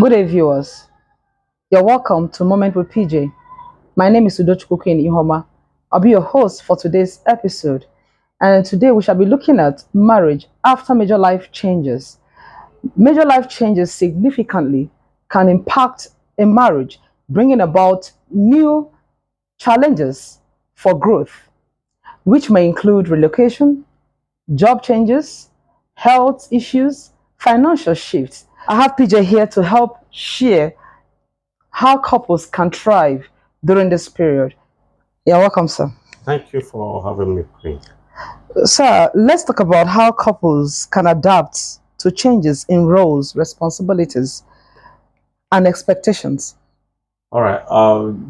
Good day, viewers. You're welcome to Moment with PJ. My name is Udochukwu in Ihoma. I'll be your host for today's episode. And today we shall be looking at marriage after major life changes. Major life changes significantly can impact a marriage, bringing about new challenges for growth, which may include relocation, job changes, health issues, financial shifts. I have PJ here to help share how couples can thrive during this period. You're welcome, sir. Thank you for having me, Queen. Sir, let's talk about how couples can adapt to changes in roles, responsibilities, and expectations. All right.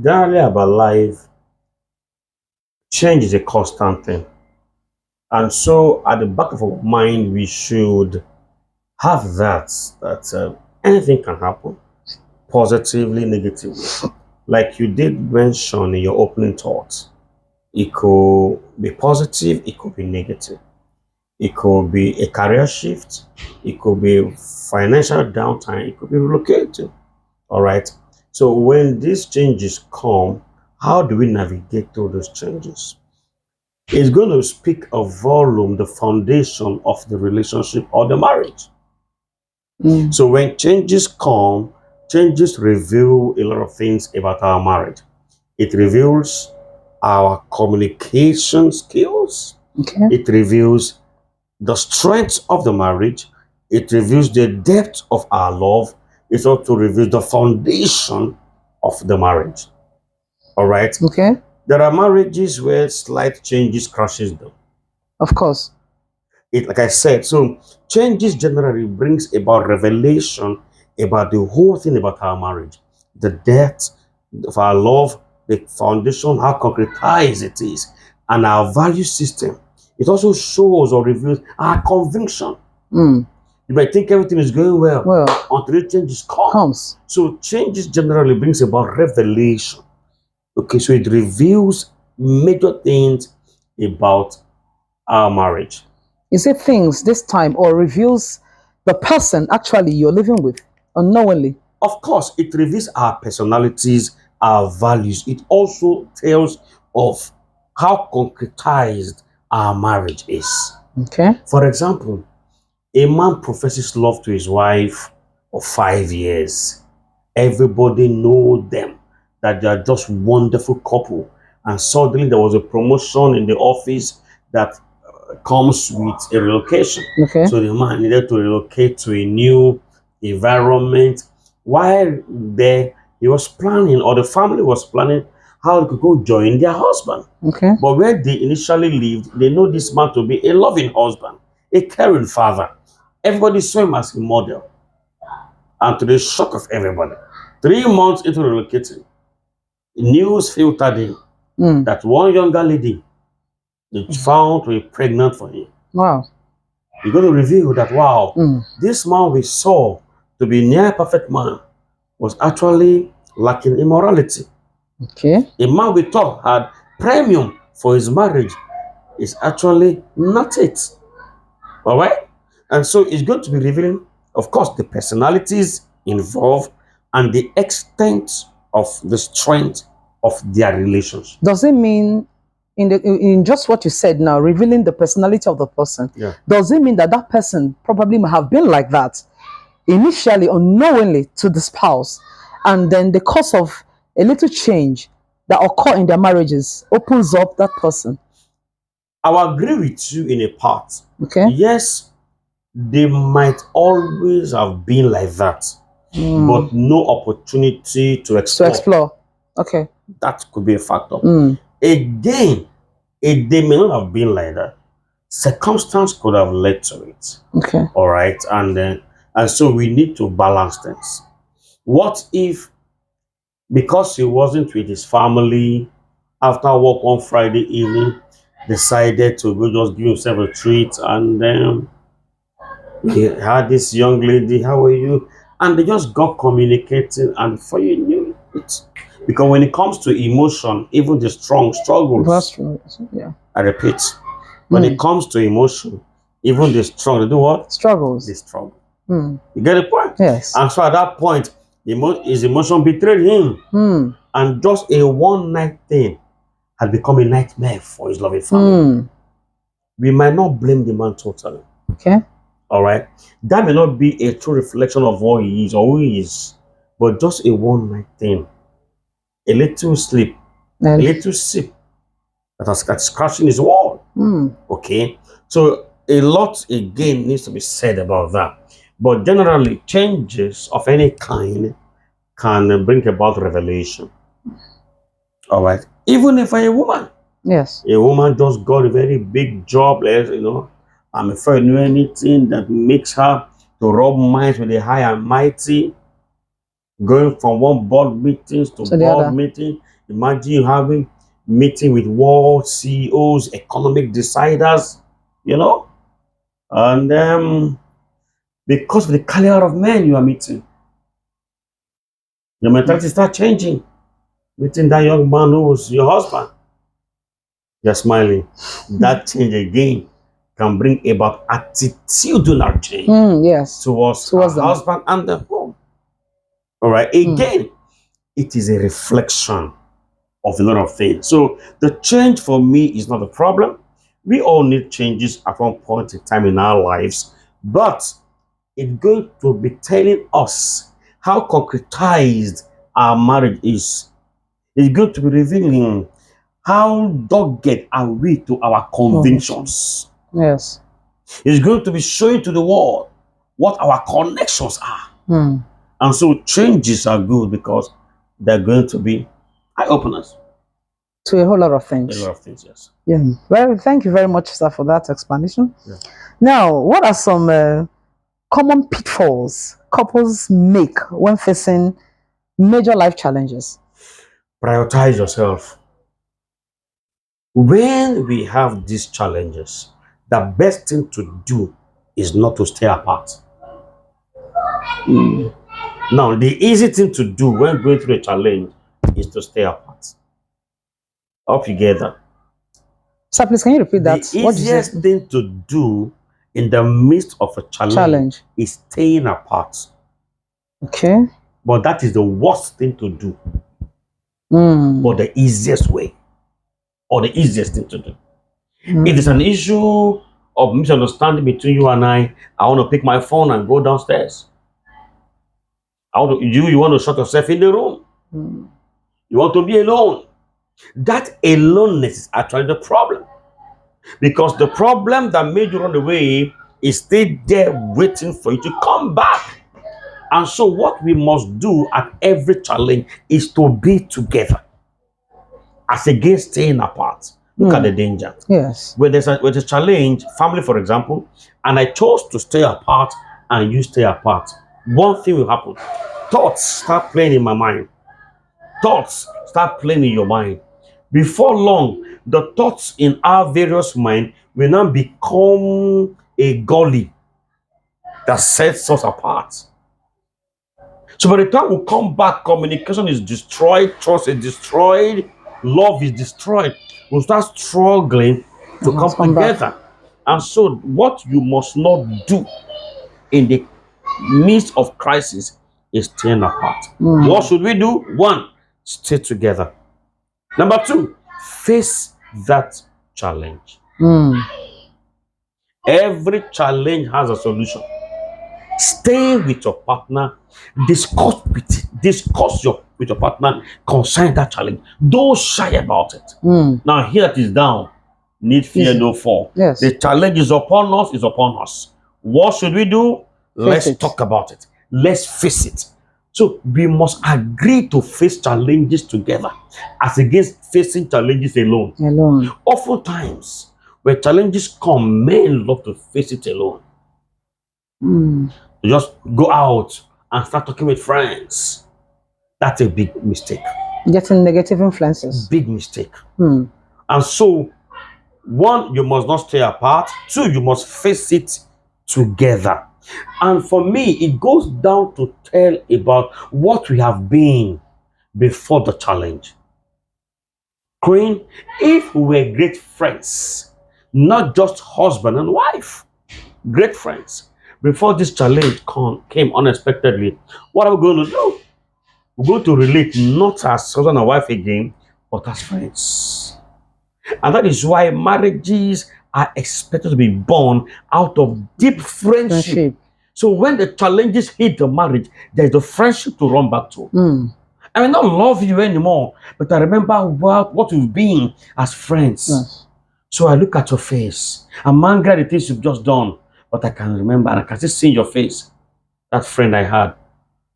Generally about life, change is a constant thing. And so at the back of our mind, we should have that anything can happen, positively, negatively. Like you did mention in your opening thoughts, it could be positive, it could be negative. It could be a career shift, it could be financial downtime, it could be relocating. All right. So when these changes come, how do we navigate through those changes? It's going to speak a volume, the foundation of the relationship or the marriage. So when changes come, changes reveal a lot of things about our marriage. It reveals our communication skills. Okay. It reveals the strength of the marriage. It reveals the depth of our love. It also reveals the foundation of the marriage. All right. Okay. There are marriages where slight changes crushes them. Of course. Like I said, so changes generally brings about revelation about the whole thing about our marriage, the depth of our love, the foundation, how concretized it is, and our value system. It also shows or reveals our conviction. You might think everything is going well until the changes comes. So changes generally brings about revelation. Okay, so it reveals major things about our marriage. Is it things this time or reveals the person actually you're living with unknowingly? Of course, it reveals our personalities, our values. It also tells of how concretized our marriage is. Okay. For example, a man professes love to his wife for 5 years. Everybody knows them, that they are just wonderful couple. And suddenly there was a promotion in the office that comes with a relocation. Okay. So the man needed to relocate to a new environment. While there, he was planning, or the family was planning, how they could go join their husband. Okay. But where they initially lived, they know this man to be a loving husband, a caring father. Everybody saw him as a model. And to the shock of everybody, 3 months into relocating, news filtered in that one younger lady is found to be pregnant for him. Wow. You're going to reveal that, wow, this man we saw to be near perfect man was actually lacking immorality. Okay. A man we thought had premium for his marriage is actually not it. All right? And so it's going to be revealing, of course, the personalities involved and the extent of the strength of their relations. Does it mean, in just what you said now, revealing the personality of the person, does it mean that that person probably might have been like that initially unknowingly to the spouse, and then the cause of a little change that occur in their marriages opens up that person? I will agree with you in a part. Okay. Yes, they might always have been like that, but no opportunity to explore. Okay. That could be a factor. Again, if they may not have been like that, circumstance could have led to it. Okay. All right. And so we need to balance things. What if, because he wasn't with his family, after work on Friday evening, decided to go just give himself a treat, and then he had this young lady, how are you? And they just got communicating, and before you knew it, because when it comes to emotion, even the strong struggles. I repeat, when it comes to emotion, even the strong, they do what? Struggles. They struggle. You get the point? Yes. And so at that point, His emotion betrayed him. And just a one night thing had become a nightmare for his loving family. We might not blame the man totally. Okay. All right. That may not be a true reflection of what he is or who he is, but just a one night thing. A little sleep, a little sip that's scratching his wall. Okay. So a lot again needs to be said about that. But generally, changes of any kind can bring about revelation. All right. Even if a woman, yes, a woman just got a very big job, I'm afraid to do anything that makes her to rub minds with the high and mighty, going from one board meetings to board meeting. Imagine you having meeting with world CEOs, economic deciders, and because of the caliber of men you are meeting, your mentality start changing. Meeting that young man who was your husband, you're smiling. That change again can bring about attitudinal change yes, towards the husband and the home. All right. Again, it is a reflection of a lot of things. So the change for me is not a problem. We all need changes at one point in time in our lives, but it's going to be telling us how concretized our marriage is. It's going to be revealing how dogged are we to our convictions. Yes. It's going to be showing to the world what our connections are. And so changes are good because they're going to be eye-openers. To a whole lot of things. A lot of things, yes. Yeah. Well, thank you very much, sir, for that explanation. Yeah. Now, what are some common pitfalls couples make when facing major life challenges? Prioritize yourself. When we have these challenges, the best thing to do is not to stay apart. Now, the easy thing to do when going through a challenge is to stay apart. All together. Sir, please, can you repeat that? The easiest thing to do in the midst of a challenge is staying apart. Okay. But that is the worst thing to do. But the easiest way, or the easiest thing to do. If it's an issue of misunderstanding between you and I want to pick my phone and go downstairs. You want to shut yourself in the room. You want to be alone. That aloneness is actually the problem. Because the problem that made you run away is still there waiting for you to come back. And so what we must do at every challenge is to be together. As against staying apart. Look at the danger. Yes. When there's a challenge, family for example, and I chose to stay apart and you stay apart, one thing will happen. Thoughts start playing in my mind. Thoughts start playing in your mind. Before long, the thoughts in our various minds will now become a gully that sets us apart. So by the time we come back, communication is destroyed, trust is destroyed, love is destroyed. We'll start struggling to come together. And so what you must not do in the midst of crisis is staying apart. What should we do? One, stay together. Number two, face that challenge. Every challenge has a solution. Stay with your partner, discuss with your partner concerning that challenge. Don't shy about it. Now here it is down. Need fear no fall. Yes. The challenge is upon us, What should we do? Let's talk about it. Let's face it. So we must agree to face challenges together as against facing challenges alone. Oftentimes, when challenges come, men love to face it alone. Just go out and start talking with friends. That's a big mistake. Getting negative influences. Big mistake. And so, one, you must not stay apart. Two, you must face it together. And for me, it goes down to tell about what we have been before the challenge. Queen, if we were great friends, not just husband and wife, great friends, before this challenge came unexpectedly, what are we going to do? we're going to relate not as husband and wife again, but as friends. And that is why marriages are expected to be born out of deep friendship. So when the challenges hit the marriage, there's the friendship to run back to. I may not love you anymore, but I remember what we've been as friends. Yes. So I look at your face. I'm angry at the things you've just done, but I can remember and I can still see in your face that friend I had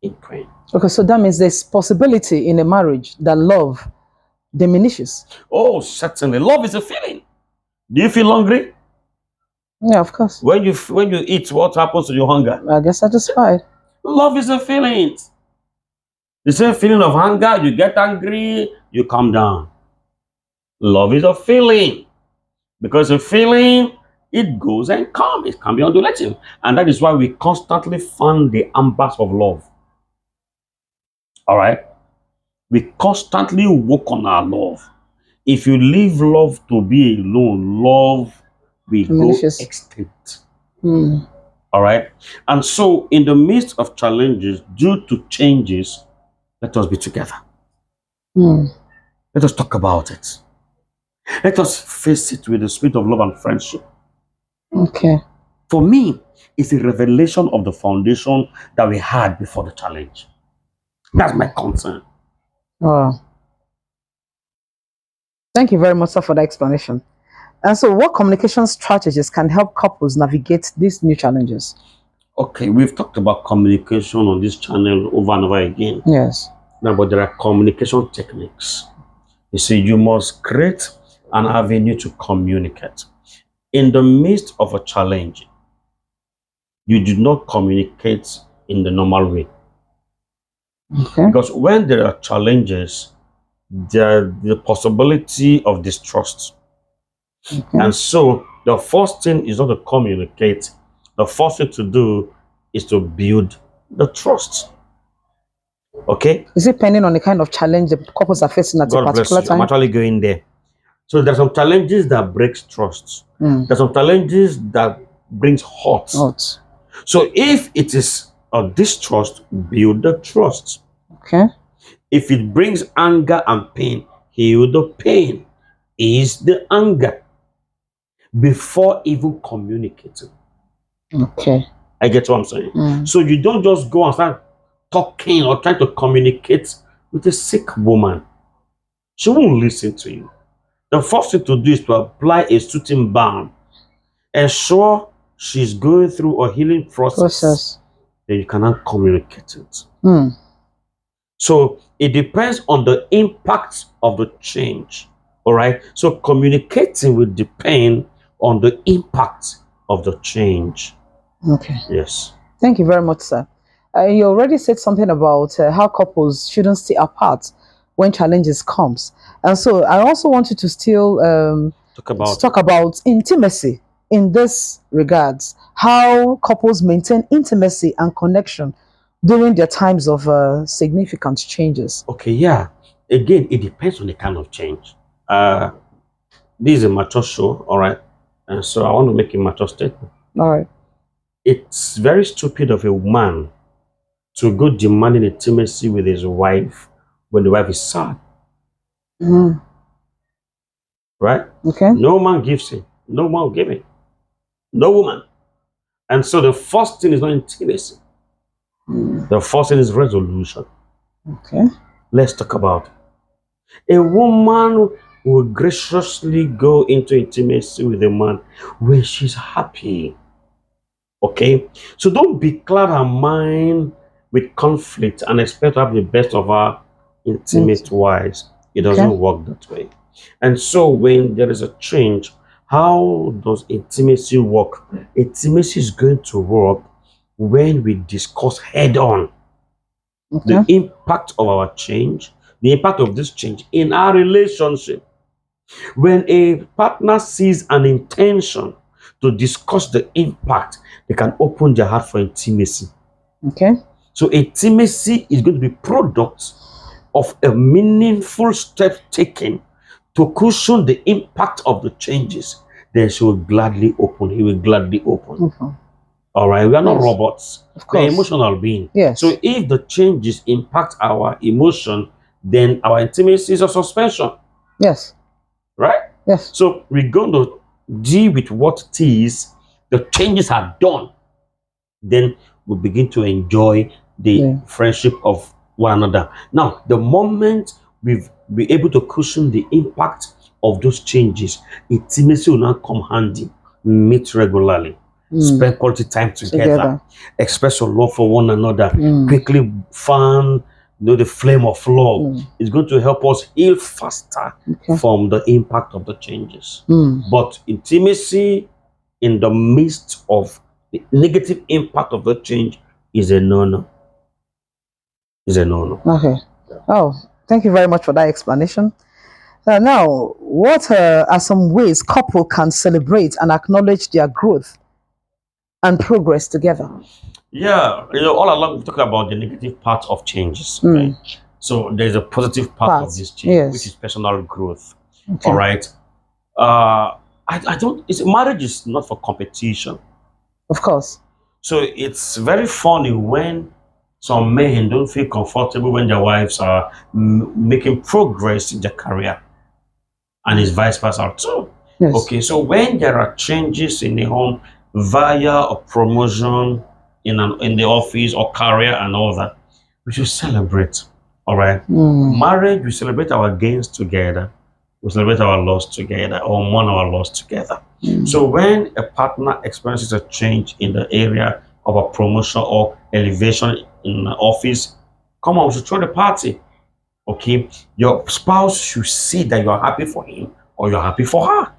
in pain. Okay, so that means there's possibility in a marriage that love diminishes. Oh, certainly. Love is a feeling. Do you feel hungry? Yeah, of course. When you eat, what happens to your hunger? I get satisfied. Love is a feeling. The same feeling of hunger, you get angry, you calm down. Love is a feeling. Because a feeling, it goes and comes. It can be undulating. And that is why we constantly fan the embers of love. All right? We constantly work on our love. If you leave love to be alone, love will go extinct. All right? And so, in the midst of challenges, due to changes, let us be together. Let us talk about it. Let us face it with the spirit of love and friendship. Okay. For me, it's a revelation of the foundation that we had before the challenge. That's my concern. Wow. Thank you very much, sir, for the explanation. And so, what communication strategies can help couples navigate these new challenges? Okay, we've talked about communication on this channel over and over again. Yes. Now, but there are communication techniques. You see, you must create an avenue to communicate. In the midst of a challenge, you do not communicate in the normal way. Okay. Because when there are challenges, there's the possibility of distrust. Okay. And so the first thing is not to communicate. The first thing to do is to build the trust. Okay? Is it depending on the kind of challenge the couples are facing at a particular time? I'm actually going there. So there's some challenges that breaks trust. There's some challenges that brings hurt. So if it is a distrust, build the trust. Okay. If it brings anger and pain, heal the pain. Ease the anger before even communicating. Okay. I get what I'm saying. So you don't just go and start talking or trying to communicate with a sick woman. She won't listen to you. The first thing to do is to apply a soothing balm. Ensure she's going through a healing process. Then you cannot communicate it. So it depends on the impact of the change. All right. So communicating will depend on the impact of the change. Okay. Yes. Thank you very much, sir. You already said something about how couples shouldn't stay apart when challenges comes. And so I also want you to still talk about intimacy in this regards. How couples maintain intimacy and connection during their times of significant changes. Okay, yeah. Again, it depends on the kind of change. This is a mature show, all right? And so I want to make a mature statement. All right. It's very stupid of a man to go demanding intimacy with his wife when the wife is sad. Right? Okay. No man gives him. No man will give him. No woman. And so the first thing is not intimacy. The first thing is resolution. Okay. Let's talk about it. A woman will graciously go into intimacy with a man when she's happy. Okay? So don't becloud her mind with conflict and expect to have the best of her intimate wives. It doesn't work that way. And so when there is a change, how does intimacy work? Intimacy is going to work when we discuss head on the impact of our change, the impact of this change in our relationship. When a partner sees an intention to discuss the impact, they can open their heart for intimacy. Okay. So intimacy is going to be product of a meaningful step taken to cushion the impact of the changes. Then she will gladly open. He will gladly open. All right, we are not Yes. robots. Of We're course. emotional beings. Yes. So if the changes impact our emotion, then our intimacy is a suspension, Yes. right? Yes. So we're going to deal with what it is the changes are done. Then we begin to enjoy the Yeah. friendship of one another. Now, the moment we've been able to cushion the impact of those changes, intimacy will now come handy. Meet regularly, spend quality time together, express your love for one another, quickly fan the flame of love. It's going to help us heal faster from the impact of the changes. But intimacy in the midst of the negative impact of the change is a no-no. Is a no-no. Okay. Oh, thank you very much for that explanation. Now, what are some ways couple can celebrate and acknowledge their growth and progress together? Yeah, all along we talk about the negative part of changes. Okay? So there's a positive part of this change, which is personal growth. Okay. All right. I don't. Marriage is not for competition. Of course. So it's very funny when some men don't feel comfortable when their wives are making progress in their career, and it's vice versa too. Yes. Okay, so when there are changes in the home via a promotion in the office or career and all that, we should celebrate. All right. Marriage, we celebrate our gains together. We celebrate our loss together, or mourn our loss together. So when a partner experiences a change in the area of a promotion or elevation in the office, come on, we should throw the party. Okay, your spouse should see that you are happy for him or you're happy for her,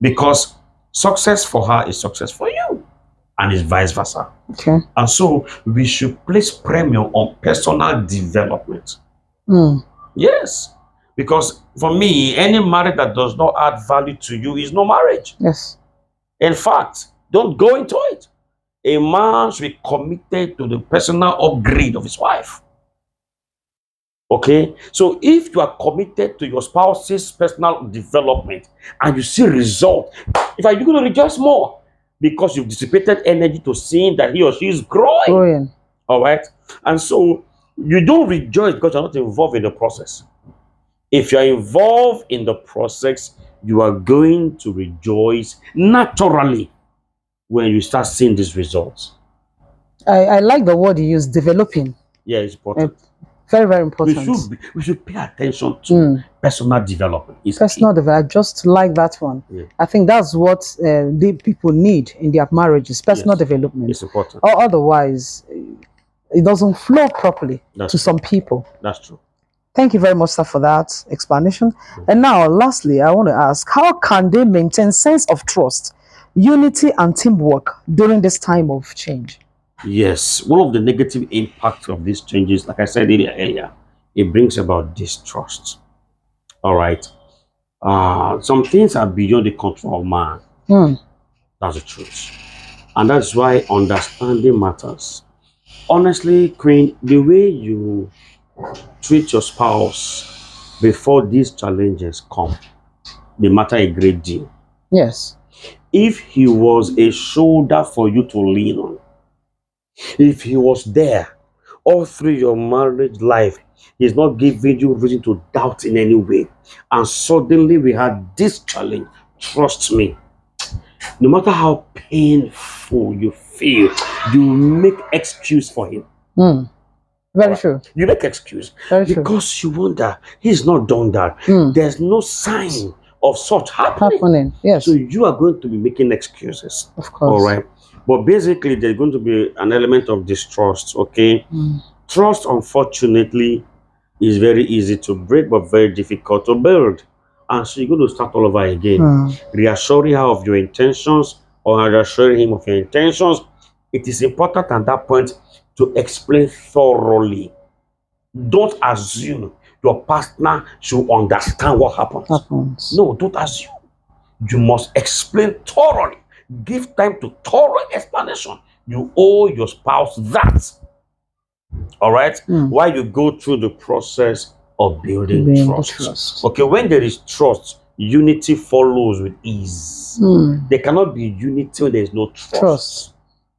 because success for her is success for you, and it's vice versa. Okay. And so we should place premium on personal development. Yes. Because for me, any marriage that does not add value to you is no marriage. Yes. In fact, don't go into it. A man should be committed to the personal upgrade of his wife. Okay? So if you are committed to your spouse's personal development and you see result, if you're going to rejoice more because you've dissipated energy to seeing that he or she is growing. All right? And so you don't rejoice because you're not involved in the process. If you're involved in the process, you are going to rejoice naturally when you start seeing these results. I like the word you use, developing. Yeah, it's important. Very, very important. We should pay attention to personal development. Personal development. I just like that one. Yeah. I think that's what the people need in their marriages, personal development. It's important. Or otherwise, it doesn't flow properly to some people. That's true. Thank you very much, sir, for that explanation. And now, lastly, I want to ask, how can they maintain sense of trust, unity, and teamwork during this time of change? Yes, one of the negative impacts of these changes, like I said earlier, it brings about distrust. All right. Some things are beyond the control of man. That's the truth. And that's why understanding matters. Honestly, Queen, the way you treat your spouse before these challenges come, they matter a great deal. Yes. If he was a shoulder for you to lean on, if he was there all through your marriage life, he's not giving you reason to doubt in any way, and suddenly we had this challenge, trust me, no matter how painful you feel, you make excuse for him. Very true. You make excuse because you wonder he's not done that. There's no sign of such happening. Yes. So you are going to be making excuses. Of course. All right. But basically, there's going to be an element of distrust. Okay. Trust, unfortunately, is very easy to break, but very difficult to build. And so you're going to start all over again, reassuring her of your intentions or reassuring him of your intentions. It is important at that point to explain thoroughly. Don't assume your partner should understand what happens. No, don't assume. You must explain thoroughly. Give time to thorough explanation. You owe your spouse that. All right? While you go through the process of building trust. Okay, when there is trust, unity follows with ease. There cannot be unity when there is no trust.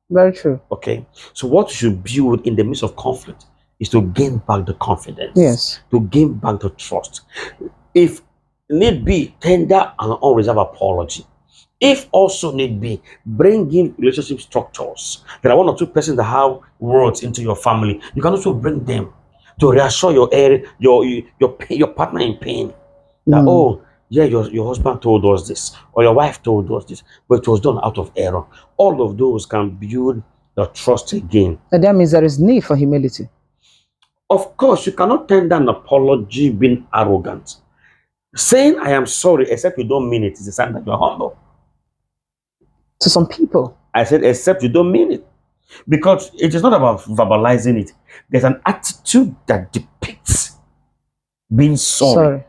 Very true. Okay. So what you should build in the midst of conflict is to gain back the confidence, Yes. to gain back the trust. If need be, tender and unreserved apology. If also need be, bring in relationship structures. There are one or two persons that have words into your family. You can also bring them to reassure your partner in pain that, Mm. oh yeah, your husband told us this or your wife told us this, but it was done out of error. All of those can build the trust again. And that means there is need for humility. Of course, you cannot tender an apology being arrogant. Saying I am sorry except you don't mean it is a sign that you're humble. To some people. I said except you don't mean it. Because it is not about verbalizing it. There's an attitude that depicts being sorry. Sorry.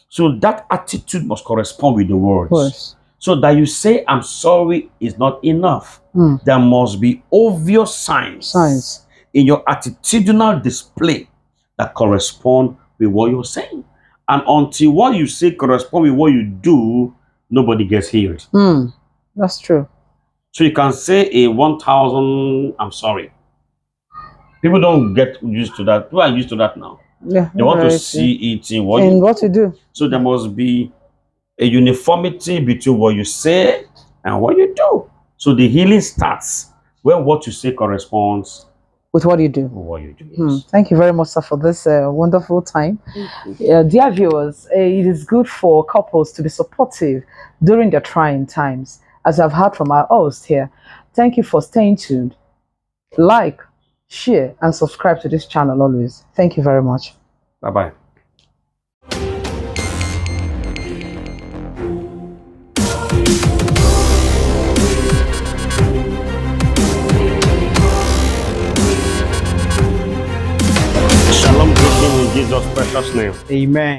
So that attitude must correspond with the words. Yes. So that you say I'm sorry is not enough. Mm. There must be obvious signs in your attitudinal display that correspond with what you're saying. And until what you say correspond with what you do, nobody gets healed. Mm. That's true. So you can say a 1,000, I'm sorry. People don't get used to that. People are used to that now. Yeah. They want to see it in what what you do. So there must be a uniformity between what you say and what you do. So the healing starts when what you say corresponds with what you do. with what you do. Yes. Thank you very much, sir, for this wonderful time. Dear viewers, it is good for couples to be supportive during their trying times, as I've heard from our host here. Thank you for staying tuned. Like, share, and subscribe to this channel always. Thank you very much. Bye-bye. Shalom, greeting in Jesus' precious name. Amen.